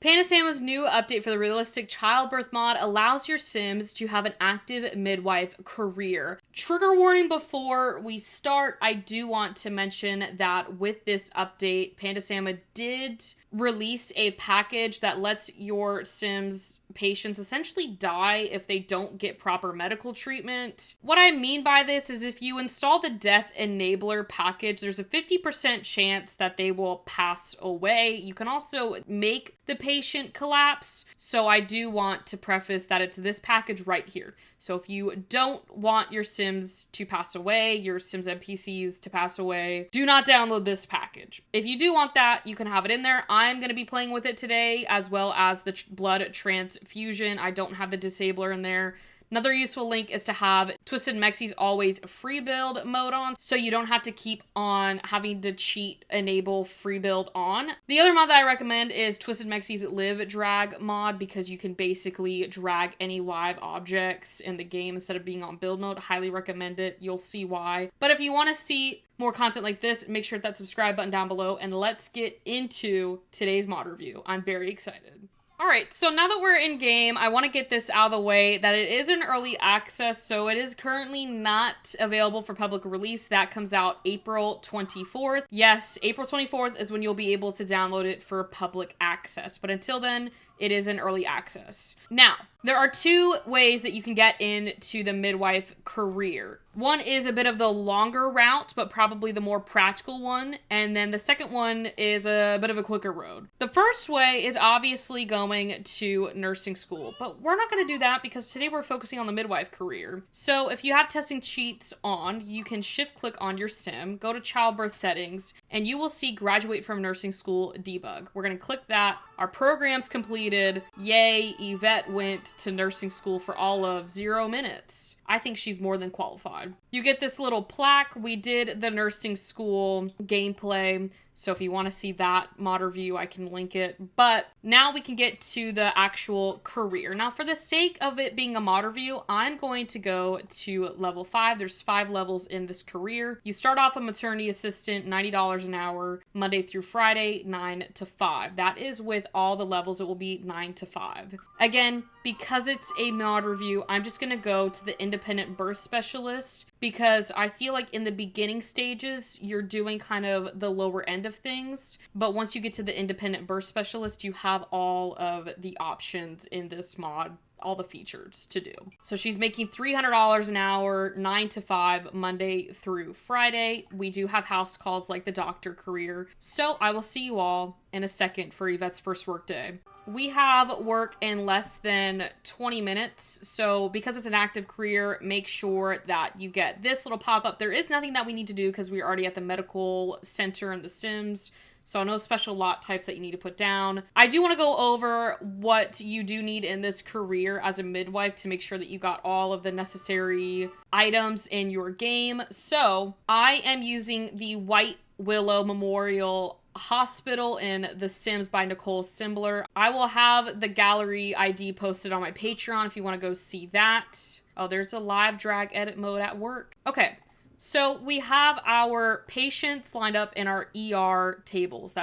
PandaSama's new update for the Realistic Childbirth Mod allows your Sims to have an active midwife career. Trigger warning before we start, I do want to mention that with this update, PandaSama did release a package that lets your Sims patients essentially die if they don't get proper medical treatment. What I mean by this is if you install the Death Enabler package, there's a 50% chance that they will pass away. You can also make the patient collapse. So I do want to preface that it's this package right here. So if you don't want your Sims to pass away, your Sims NPCs to pass away, do not download this package. If you do want that, you can have it in there. I'm going to be playing with it today, as well as the blood transfusion. I don't have the disabler in there. Another useful link is to have Twisted Mexie's always free build mode on, so you don't have to keep on having to cheat enable free build on. The other mod that I recommend is Twisted Mexie's live drag mod, because you can basically drag any live objects in the game instead of being on build mode. Highly recommend it. You'll see why. But if you want to see more content like this, make sure to hit that subscribe button down below, and let's get into today's mod review. I'm very excited. Alright, so now that we're in game, I want to get this out of the way that it is an early access, so it is currently not available for public release. That comes out April 24th. Yes, April 24th is when you'll be able to download it for public access, but until then, it is in early access. Now, there are two ways that you can get into the midwife career. One is a bit of the longer route, but probably the more practical one. And then the second one is a bit of a quicker road. The first way is obviously going to nursing school, but we're not going to do that because today we're focusing on the midwife career. So if you have testing cheats on, you can shift click on your sim, go to childbirth settings, and you will see graduate from nursing school debug. We're going to click that. Our program's completed. Yay, Yvette went to nursing school for all of 0 minutes. I think she's more than qualified. You get this little plaque. We did the nursing school gameplay, so if you want to see that mod review, I can link it. But now we can get to the actual career. Now, for the sake of it being a mod review, I'm going to go to level 5. There's 5 levels in this career. You start off a maternity assistant, $90 an hour, Monday through Friday, 9 to 5. That is with all the levels. It will be 9 to 5. Again, because it's a mod review, I'm just going to go to the independent birth specialist, because I feel like in the beginning stages, you're doing kind of the lower end of things. But once you get to the independent birth specialist, you have all of the options in this mod, all the features to do. So she's making $300 an hour, 9 to 5, Monday through Friday. We do have house calls like the doctor career. So I will see you all in a second for Yvette's first work day. We have work in less than 20 minutes. So because it's an active career, make sure that you get this little pop-up. There is nothing that we need to do because we're already at the medical center in The Sims. So no special lot types that you need to put down. I do want to go over what you do need in this career as a midwife to make sure that you got all of the necessary items in your game. So I am using the White Willow Memorial Hospital in The Sims by Nicole Simbler. I will have the gallery ID posted on my Patreon if you want to go see that. Oh, there's a live drag edit mode at work. Okay. So we have our patients lined up in our ER tables.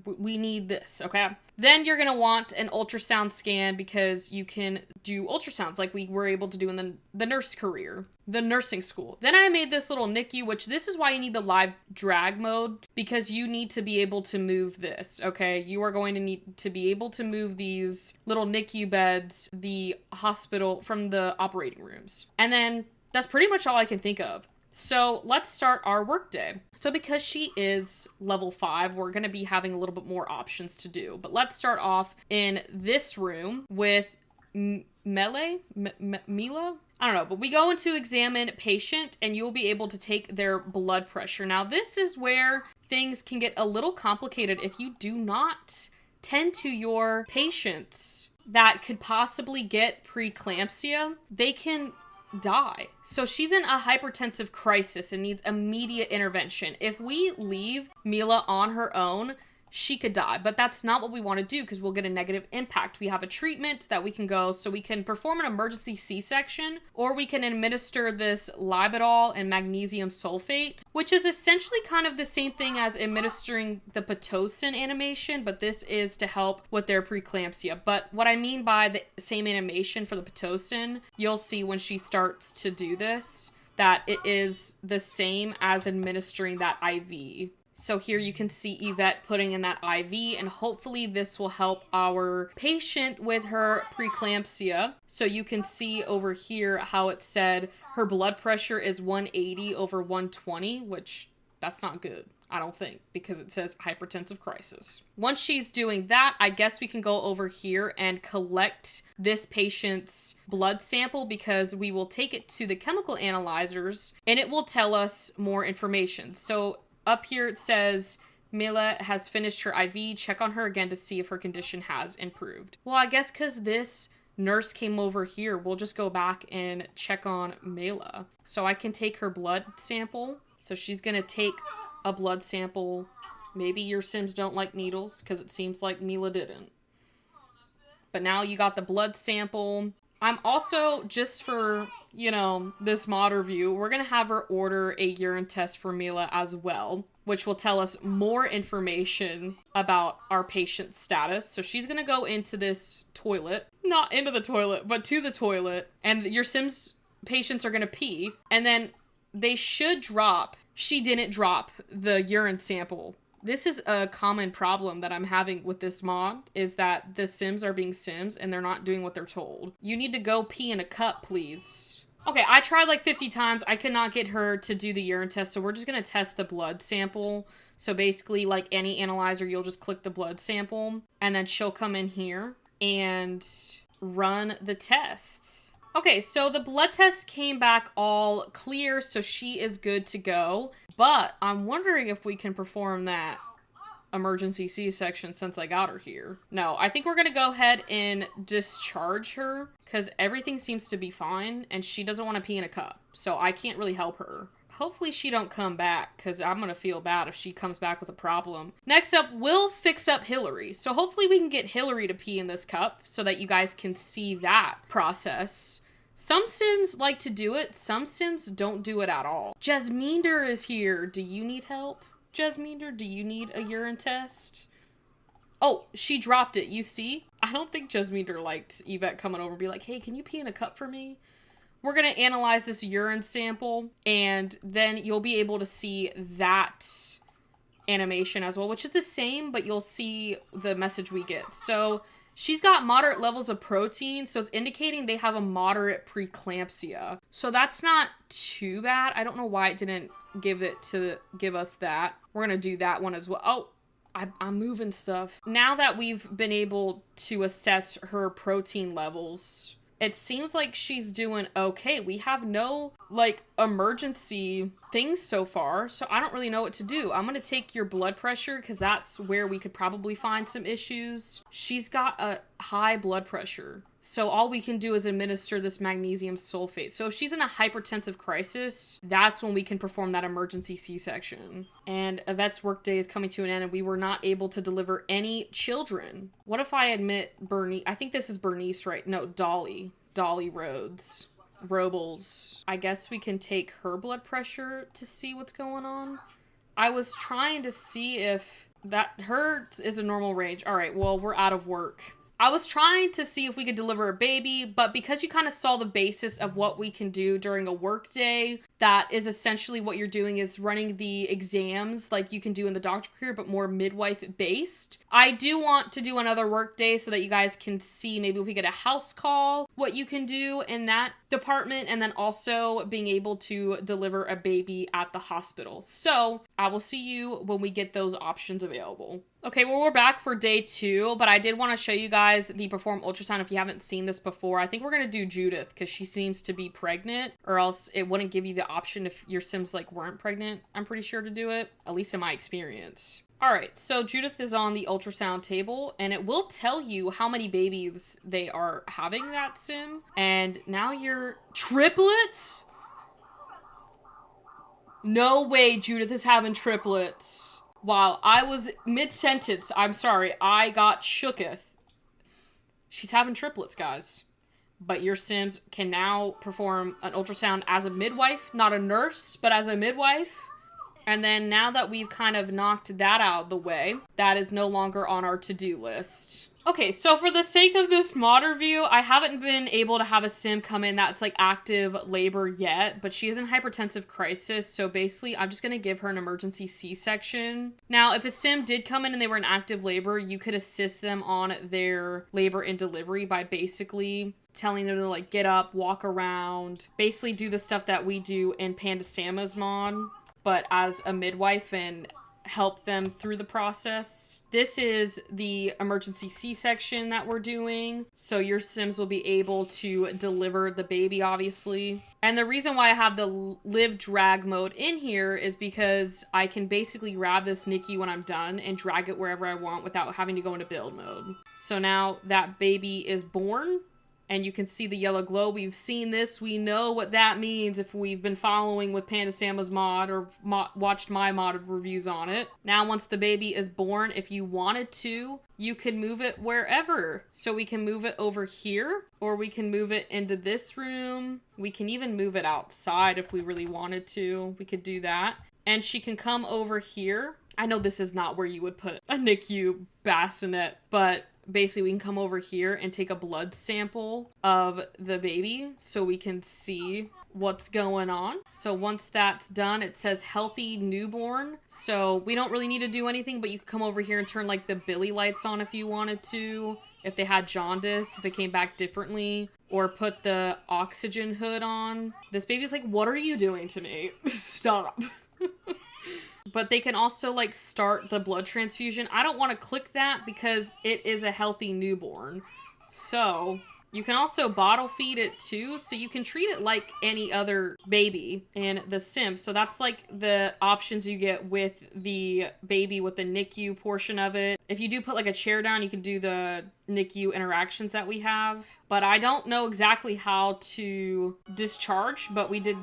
We need this, okay? Then you're gonna want an ultrasound scan because you can do ultrasounds like we were able to do in the nurse career, the nursing school. Then I made this little NICU, which this is why you need the live drag mode, because you need to be able to move this, okay? You are going to need to be able to move these little NICU beds, the hospital from the operating rooms. And then that's pretty much all I can think of. So let's start our workday. So because she is level 5, we're going to be having a little bit more options to do. But let's start off in this room with Mila? I don't know, but we go into examine patient and you'll be able to take their blood pressure. Now this is where things can get a little complicated if you do not tend to your patients that could possibly get preeclampsia. They can die. So she's in a hypertensive crisis and needs immediate intervention. If we leave Mila on her own, she could die. But that's not what we want to do because we'll get a negative impact. We have a treatment that we can go, so we can perform an emergency C-section, or we can administer this Lipiodol and magnesium sulfate, which is essentially kind of the same thing as administering the Pitocin animation, but this is to help with their preeclampsia. But what I mean by the same animation for the Pitocin, you'll see when she starts to do this, that it is the same as administering that IV. So here you can see Yvette putting in that IV, and hopefully this will help our patient with her preeclampsia. So you can see over here how it said her blood pressure is 180 over 120, which that's not good, I don't think, because it says hypertensive crisis. Once she's doing that, I guess we can go over here and collect this patient's blood sample, because we will take it to the chemical analyzers and it will tell us more information. So up here it says Mila has finished her IV. Check on her again to see if her condition has improved. Well, I guess because this nurse came over here, we'll just go back and check on Mila. So I can take her blood sample. So she's gonna take a blood sample. Maybe your Sims don't like needles, because it seems like Mila didn't. But now you got the blood sample. I'm also, just for, you know, this mod review, we're gonna have her order a urine test for Mila as well, which will tell us more information about our patient's status. So she's gonna go into this toilet, not into the toilet, but to the toilet, and your Sims patients are gonna pee, and then they should drop. She didn't drop the urine sample. This is a common problem that I'm having with this mod, is that the Sims are being Sims and they're not doing what they're told. You need to go pee in a cup, please. Okay, I tried like 50 times. I could not get her to do the urine test, so we're just gonna test the blood sample. So basically, like any analyzer, you'll just click the blood sample, and then she'll come in here and run the tests. Okay, so the blood test came back all clear, so she is good to go. But I'm wondering if we can perform that emergency C-section since I got her here. No, I think we're gonna go ahead and discharge her, because everything seems to be fine, and she doesn't want to pee in a cup, so I can't really help her. Hopefully she don't come back, because I'm gonna feel bad if she comes back with a problem. Next up, we'll fix up Hillary. So hopefully we can get Hillary to pee in this cup so that you guys can see that process. Some Sims like to do it, some Sims don't do it at all. Jasminder is here. Do you need help? Jasminder, do you need a urine test? Oh, she dropped it, you see? I don't think Jasminder liked Yvette coming over and be like, hey, can you pee in a cup for me? We're gonna analyze this urine sample, and then you'll be able to see that animation as well, which is the same, but you'll see the message we get. So she's got moderate levels of protein, so it's indicating they have a moderate preeclampsia. So that's not too bad. I don't know why it didn't give us that. We're gonna do that one as well. Oh, I'm moving stuff. Now that we've been able to assess her protein levels, it seems like she's doing okay. We have no, like, emergency things so far, so I don't really know what to do. I'm gonna take your blood pressure, because that's where we could probably find some issues. She's got a high blood pressure, so all we can do is administer this magnesium sulfate. So if she's in a hypertensive crisis, that's when we can perform that emergency C-section. And Yvette's workday is coming to an end, and we were not able to deliver any children. What if I admit Bernice? I think this is Bernice, right? No, Dolly Rhodes. Robles. I guess we can take her blood pressure to see what's going on. I was trying to see if hers is a normal range. All right, well, we're out of work. I was trying to see if we could deliver a baby, but because you kind of saw the basis of what we can do during a work day, that is essentially what you're doing, is running the exams like you can do in the doctor career, but more midwife based. I do want to do another work day so that you guys can see maybe if we get a house call, what you can do in that department, and then also being able to deliver a baby at the hospital. So I will see you when we get those options available. Okay, well, we're back for day 2, but I did want to show you guys the perform ultrasound if you haven't seen this before. I think we're going to do Judith because she seems to be pregnant, or else it wouldn't give you the option if your Sims like weren't pregnant, I'm pretty sure, to do it, at least in my experience. All right, so Judith is on the ultrasound table, and it will tell you how many babies they are having, that Sim. And now you're triplets? No way Judith is having triplets. while I was mid-sentence, I'm sorry, I got shooketh. She's having triplets, guys. But your Sims can now perform an ultrasound as a midwife, not a nurse, but as a midwife. And then now that we've kind of knocked that out of the way, that is no longer on our to-do list. Okay, so for the sake of this mod review, I haven't been able to have a sim come in that's like active labor yet, but she is in hypertensive crisis, so basically I'm just gonna give her an emergency C-section. Now, if a sim did come in and they were in active labor, you could assist them on their labor and delivery by basically telling them to like get up, walk around, basically do the stuff that we do in PandaSama's mod, but as a midwife and help them through the process. This is the emergency C-section that we're doing. So your Sims will be able to deliver the baby, obviously. And the reason why I have the live drag mode in here is because I can basically grab this NICU when I'm done and drag it wherever I want without having to go into build mode. So now that baby is born, and you can see the yellow glow. We've seen this. We know what that means if we've been following with PandaSama's mod or watched my mod reviews on it. Now, once the baby is born, if you wanted to, you could move it wherever. So we can move it over here, or we can move it into this room. We can even move it outside if we really wanted to. We could do that. And she can come over here. I know this is not where you would put a NICU bassinet, but basically we can come over here and take a blood sample of the baby so we can see what's going on. So once that's done, it says healthy newborn. So we don't really need to do anything, but you could come over here and turn like the Billy lights on if you wanted to, if they had jaundice, if it came back differently, or put the oxygen hood on. This baby's like, what are you doing to me? Stop. But they can also like start the blood transfusion. I don't want to click that because it is a healthy newborn. So you can also bottle feed it too. So you can treat it like any other baby in the sim. So that's like the options you get with the baby with the NICU portion of it. If you do put like a chair down, you can do the NICU interactions that we have. But I don't know exactly how to discharge, but we did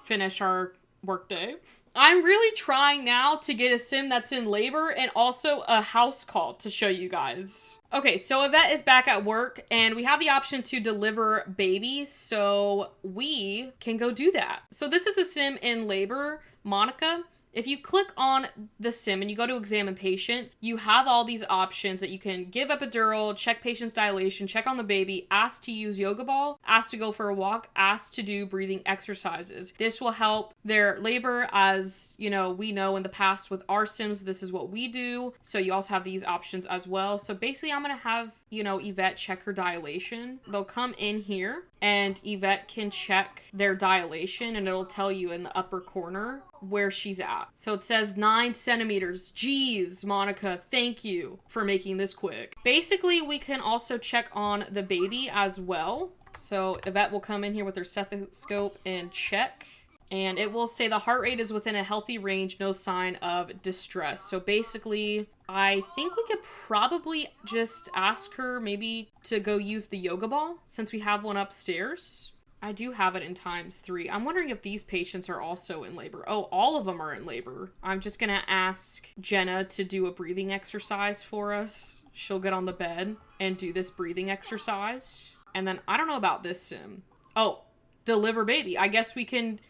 finish our workday. I'm really trying now to get a sim that's in labor and also a house call to show you guys. Okay, so Yvette is back at work and we have the option to deliver baby, so we can go do that. So this is the sim in labor, Monica. If you click on the sim and you go to examine patient, you have all these options that you can give epidural, check patient's dilation, check on the baby, ask to use yoga ball, ask to go for a walk, ask to do breathing exercises. This will help their labor, as you know, we know in the past with our sims, this is what we do. So you also have these options as well. So basically I'm gonna have, you know, Yvette check her dilation. They'll come in here and Yvette can check their dilation and it'll tell you in the upper corner where she's at. So it says 9 centimeters. Geez, Monica, thank you for making this quick. Basically, we can also check on the baby as well. So Yvette will come in here with her stethoscope and check. And it will say the heart rate is within a healthy range, no sign of distress. So basically, I think we could probably just ask her maybe to go use the yoga ball since we have one upstairs. I do have it in ×3. I'm wondering if these patients are also in labor. Oh, all of them are in labor. I'm just gonna ask Jenna to do a breathing exercise for us. She'll get on the bed and do this breathing exercise. And then I don't know about this sim. Oh, deliver baby. I guess we can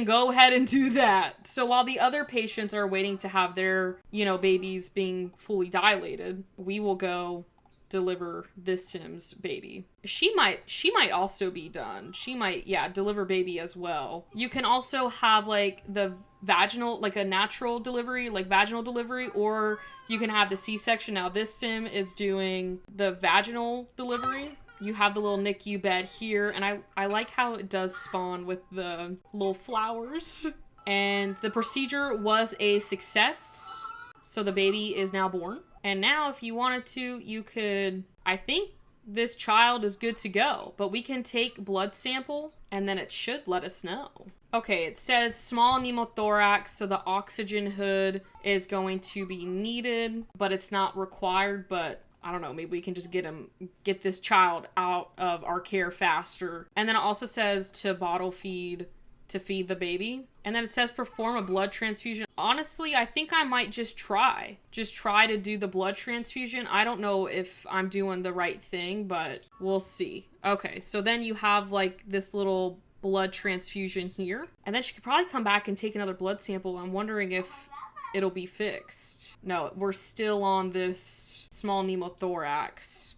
go ahead and do that. So while the other patients are waiting to have their, you know, babies being fully dilated, we will go deliver this sim's baby. She might also be done. She might, yeah, deliver baby as well. You can also have like the vaginal, like a natural delivery, like vaginal delivery, or you can have the C-section. Now this sim is doing the vaginal delivery. You have the little NICU bed here, and I like how it does spawn with the little flowers. And the procedure was a success. So the baby is now born. And now if you wanted to, you could, I think this child is good to go, but we can take blood sample and then it should let us know. Okay, it says small pneumothorax, so the oxygen hood is going to be needed, but it's not required, but I don't know, maybe we can just get this child out of our care faster. And then it also says to bottle feed to feed the baby. And then it says perform a blood transfusion. Honestly, I think I might just try to do the blood transfusion. I don't know if I'm doing the right thing, but we'll see. Okay, so then you have like this little blood transfusion here. And then she could probably come back and take another blood sample. I'm wondering if it'll be fixed. No, we're still on this small pneumothorax.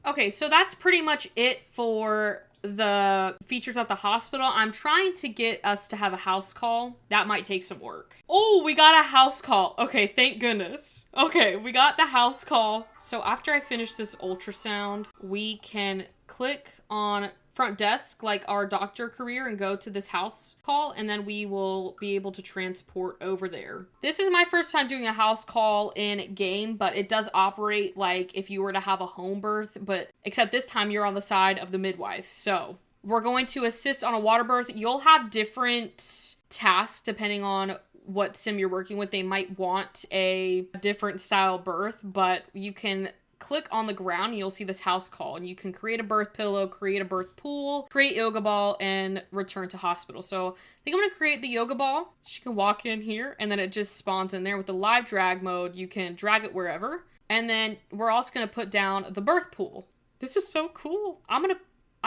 Okay, so that's pretty much it for the features at the hospital. I'm trying to get us to have a house call. That might take some work. Oh, we got a house call. Okay, thank goodness. Okay, we got the house call. So after I finish this ultrasound, we can click on front desk, like our doctor career, and go to this house call, and then we will be able to transport over there. This is my first time doing a house call in game, but it does operate like if you were to have a home birth, but except this time you're on the side of the midwife. So we're going to assist on a water birth. You'll have different tasks depending on what sim you're working with. They might want a different style birth, but you can click on the ground and you'll see this house call, and you can create a birth pillow, create a birth pool, create yoga ball, and return to hospital. So I think I'm going to create the yoga ball. She can walk in here and then it just spawns in there. With the live drag mode, you can drag it wherever. And then we're also going to put down the birth pool. This is so cool. I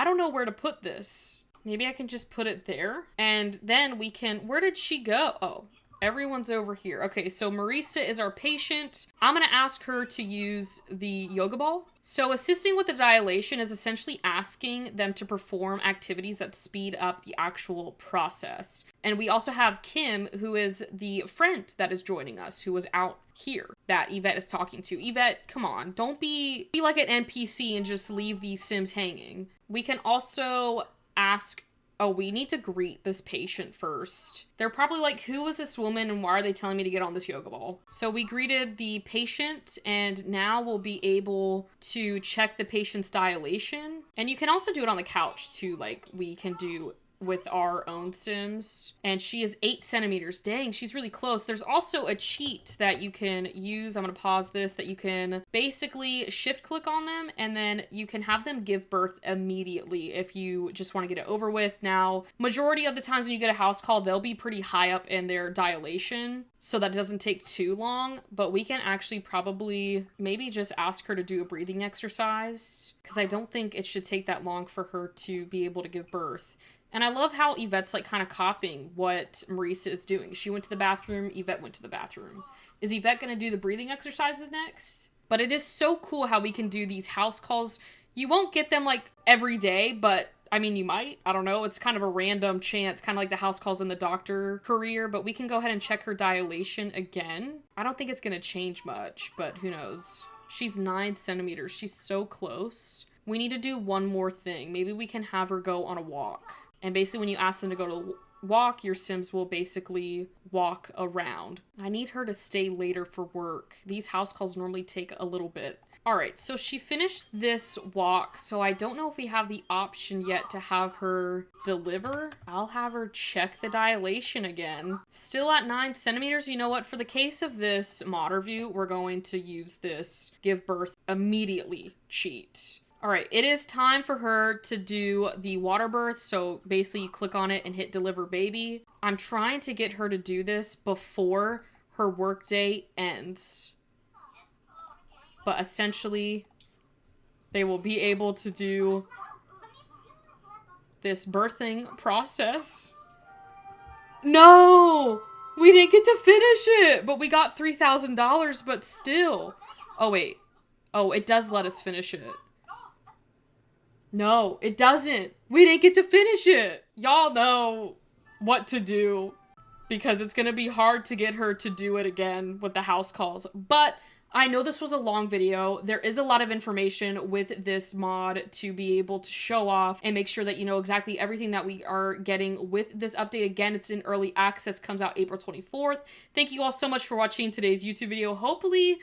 don't know where to put this. Maybe I can just put it there. And then we can, where did she go? Oh, everyone's over here. Okay, so Marisa is our patient. I'm going to ask her to use the yoga ball. So assisting with the dilation is essentially asking them to perform activities that speed up the actual process. And we also have Kim, who is the friend that is joining us, who was out here that Yvette is talking to. Yvette, come on, don't be like an NPC and just leave these sims hanging. We can also ask, oh, we need to greet this patient first. They're probably like, who is this woman and why are they telling me to get on this yoga ball? So we greeted the patient, and now we'll be able to check the patient's dilation. And you can also do it on the couch too, like we can do with our own sims. And she is 8 centimeters. Dang, she's really close. There's also a cheat that you can use. I'm gonna pause this, that you can basically shift click on them and then you can have them give birth immediately if you just want to get it over with. Now, majority of the times when you get a house call, they'll be pretty high up in their dilation, so that it doesn't take too long, but we can actually probably maybe just ask her to do a breathing exercise, because I don't think it should take that long for her to be able to give birth. And I love how Yvette's like kind of copying what Marisa is doing. She went to the bathroom, Yvette went to the bathroom. Is Yvette going to do the breathing exercises next? But it is so cool how we can do these house calls. You won't get them like every day, but I mean, you might. I don't know. It's kind of a random chance, kind of like the house calls in the doctor career, but we can go ahead and check her dilation again. I don't think it's going to change much, but who knows? She's 9 centimeters. She's so close. We need to do one more thing. Maybe we can have her go on a walk. And basically when you ask them to go to walk, your sims will basically walk around. I need her to stay later for work. These house calls normally take a little bit. All right, so she finished this walk, so I don't know if we have the option yet to have her deliver. I'll have her check the dilation again. Still at 9 centimeters. You know what? For the case of this mod review, we're going to use this give birth immediately cheat. All right, it is time for her to do the water birth. So basically you click on it and hit deliver baby. I'm trying to get her to do this before her workday ends. But essentially they will be able to do this birthing process. No, we didn't get to finish it, but we got $3,000, but still. Oh, wait. Oh, it does let us finish it. No, it doesn't. We didn't get to finish it. Y'all know what to do, because it's going to be hard to get her to do it again with the house calls. But I know this was a long video. There is a lot of information with this mod to be able to show off and make sure that you know exactly everything that we are getting with this update. Again, it's in early access, comes out April 24th. Thank you all so much for watching today's YouTube video. Hopefully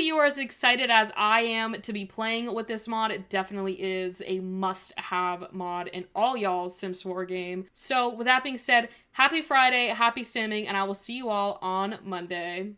you are as excited as I am to be playing with this mod. It definitely is a must-have mod in all y'all's Sims 4 game. So with that being said, happy Friday, happy simming, and I will see you all on Monday.